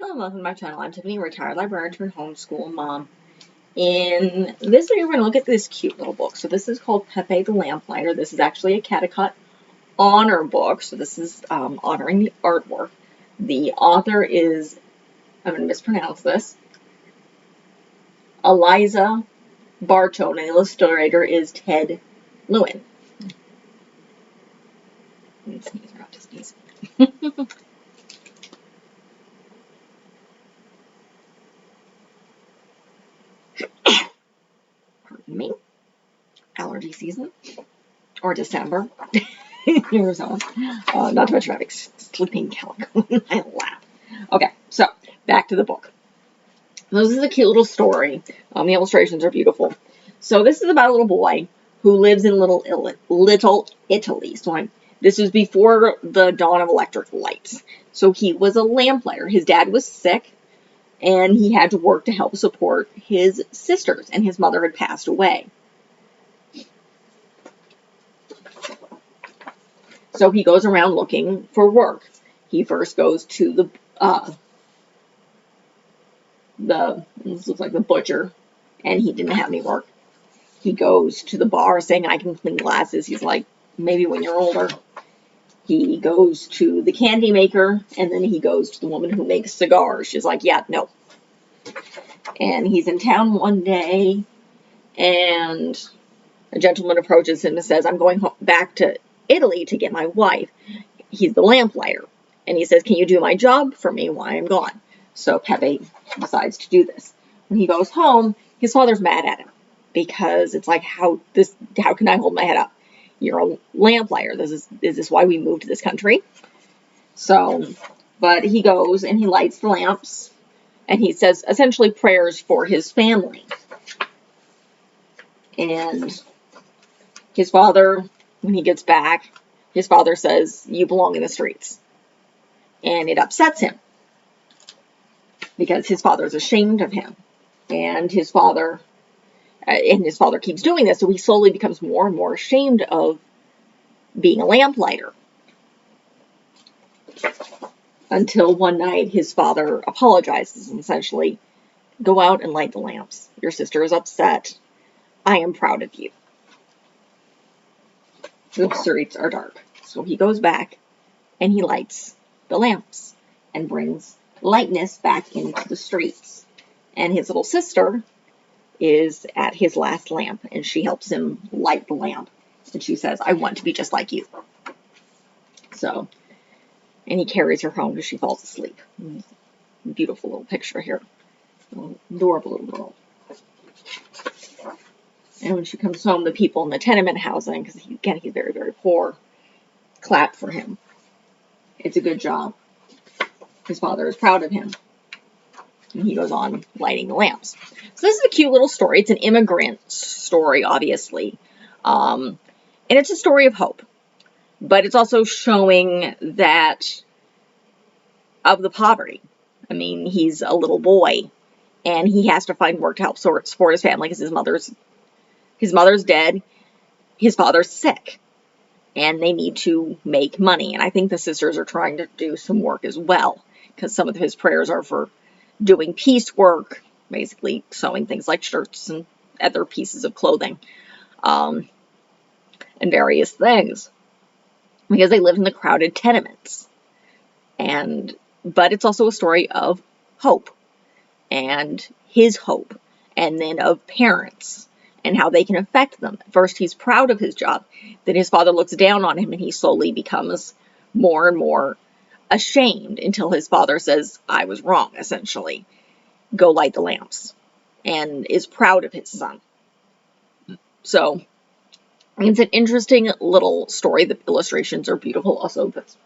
Hello, welcome to my channel. I'm Tiffany, retired librarian turned homeschool mom. In this video, we're going to look at this cute little book. So this is called Peppe the Lamplighter. This is actually a Connecticut honor book. So this is honoring the artwork. The author is, I'm going to mispronounce this, Elisa Bartone, and the illustrator is Ted Lewin. Sneeze or not to sneeze. Pardon me. Allergy season. Or December. Arizona. Not to mention having sleeping calico when I laugh. Okay, so back to the book. This is a cute little story. The illustrations are beautiful. So this is about a little boy who lives in Little Italy. So this was before the dawn of electric lights. So he was a lamplighter. His dad was sick, and he had to work to help support his sisters, and his mother had passed away. So he goes around looking for work. He first goes to this looks like the butcher, and he didn't have any work. He goes to the bar saying, I can clean glasses. He's like, maybe when you're older. He goes to the candy maker, and then he goes to the woman who makes cigars. She's like, yeah, no. And he's in town one day, and a gentleman approaches him and says, I'm going back to Italy to get my wife. He's the lamplighter. And he says, can you do my job for me while I'm gone? So Peppe decides to do this. When he goes home, his father's mad at him because it's like, how can I hold my head up? You're a lamplighter. Is this why we moved to this country? So, but he goes and he lights the lamps, and he says essentially prayers for his family. And his father, when he gets back, his father says, you belong in the streets. And it upsets him because his father's ashamed of him. And his father keeps doing this, so he slowly becomes more and more ashamed of being a lamplighter. Until one night, his father apologizes and essentially, go out and light the lamps. Your sister is upset. I am proud of you. The streets are dark. So he goes back and he lights the lamps and brings lightness back into the streets. And his little sister is at his last lamp, and she helps him light the lamp. And she says, I want to be just like you. So, and he carries her home because she falls asleep. Beautiful little picture here. Adorable little girl. And when she comes home, the people in the tenement housing, because again, he's very, very poor, clap for him. It's a good job. His father is proud of him. And he goes on lighting the lamps. So this is a cute little story. It's an immigrant story, obviously. And it's a story of hope. But it's also showing that of the poverty. I mean, he's a little boy, and he has to find work to help support his family because his mother's dead, his father's sick, and they need to make money. And I think the sisters are trying to do some work as well, because some of his prayers are for doing piecework, basically sewing things like shirts and other pieces of clothing, and various things, because they live in the crowded tenements. But it's also a story of hope, and his hope, and then of parents, and how they can affect them. First, he's proud of his job. Then his father looks down on him, and he slowly becomes more and more ashamed until his father says, I was wrong, essentially. Go light the lamps. And is proud of his son. So, it's an interesting little story. The illustrations are beautiful. Also, that's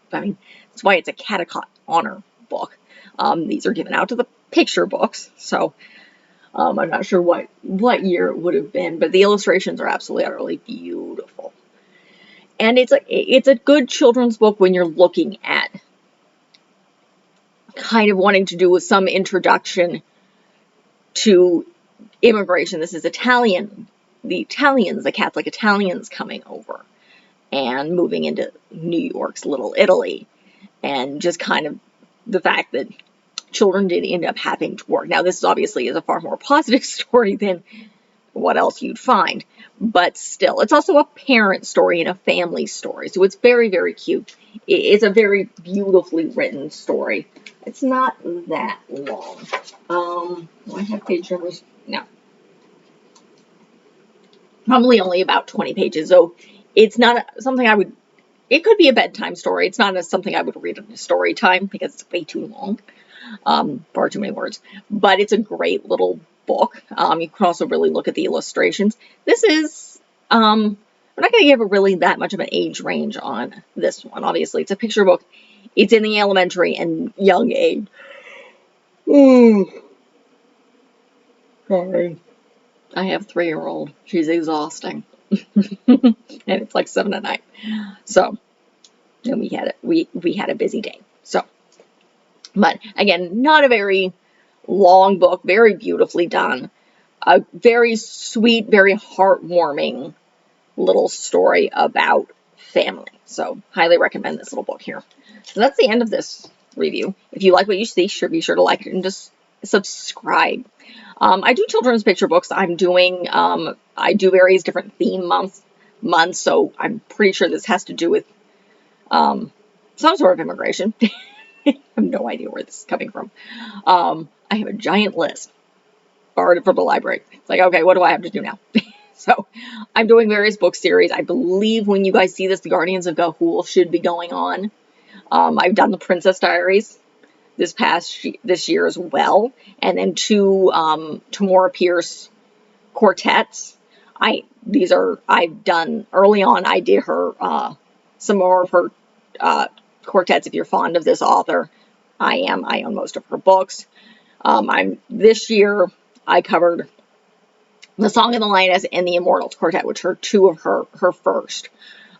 why it's a Connecticut honor book. These are given out to the picture books. So, I'm not sure what year it would have been, but the illustrations are absolutely utterly beautiful. And it's a good children's book when you're looking at kind of wanting to do with some introduction to immigration. This is Italian. The Catholic Italians coming over and moving into New York's Little Italy. And just kind of the fact that children did end up having to work. Now, this obviously is a far more positive story than what else you'd find, but still, it's also a parent story and a family story, so it's very, very cute. It's a very beautifully written story. It's not that long. Do I have page numbers? No. Probably only about 20 pages, so it's not something I would, it could be a bedtime story. It's not something I would read in a story time because it's way too long, far too many words, but it's a great little book. You can also really look at the illustrations. This is, we're not going to give it really that much of an age range on this one. Obviously, it's a picture book. It's in the elementary and young age. Sorry. I have 3-year-old. She's exhausting. And it's like 7 at night. So, and we had a busy day. So, but again, not a very long book, very beautifully done. A very sweet, very heartwarming little story about family. So, highly recommend this little book here. So that's the end of this review. If you like what you see, be sure to like it and just subscribe. I do children's picture books. I do various different theme months, so I'm pretty sure this has to do with some sort of immigration. I have no idea where this is coming from. I have a giant list borrowed from the library. It's like, okay, what do I have to do now? So I'm doing various book series. I believe when you guys see this, the Guardians of Ga'Hoole should be going on. I've done the Princess Diaries this year as well, and then 2 Tamora Pierce quartets. I've done early on. I did her some more of her quartets. If you're fond of this author, I own most of her books. This year I covered The Song of the Lioness and the Immortals Quartet, which are 2 of her first.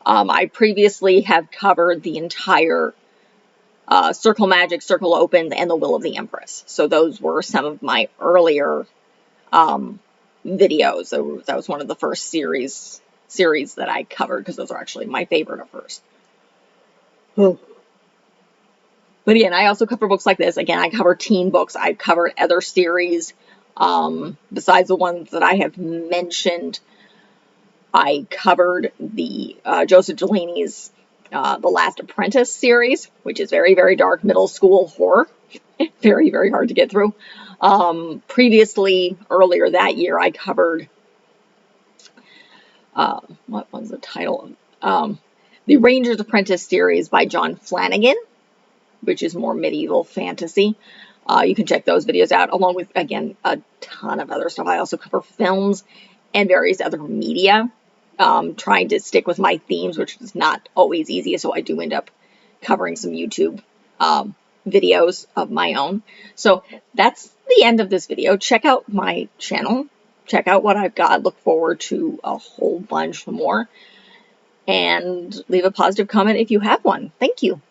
I previously have covered the entire Circle Magic, Circle Open, and The Will of the Empress. So those were some of my earlier videos. That was one of the first series that I covered, because those are actually my favorite of hers. But again, I also cover books like this. Again, I cover teen books. I've covered other series besides the ones that I have mentioned. I covered the Joseph Delaney's The Last Apprentice series, which is very, very dark middle school horror. Very, very hard to get through. Previously, earlier that year, I covered, what was the title? The Ranger's Apprentice series by John Flanagan, which is more medieval fantasy. You can check those videos out, along with, again, a ton of other stuff. I also cover films and various other media, trying to stick with my themes, which is not always easy, so I do end up covering some YouTube videos of my own. So that's the end of this video. Check out my channel. Check out what I've got. Look forward to a whole bunch more. And leave a positive comment if you have one. Thank you.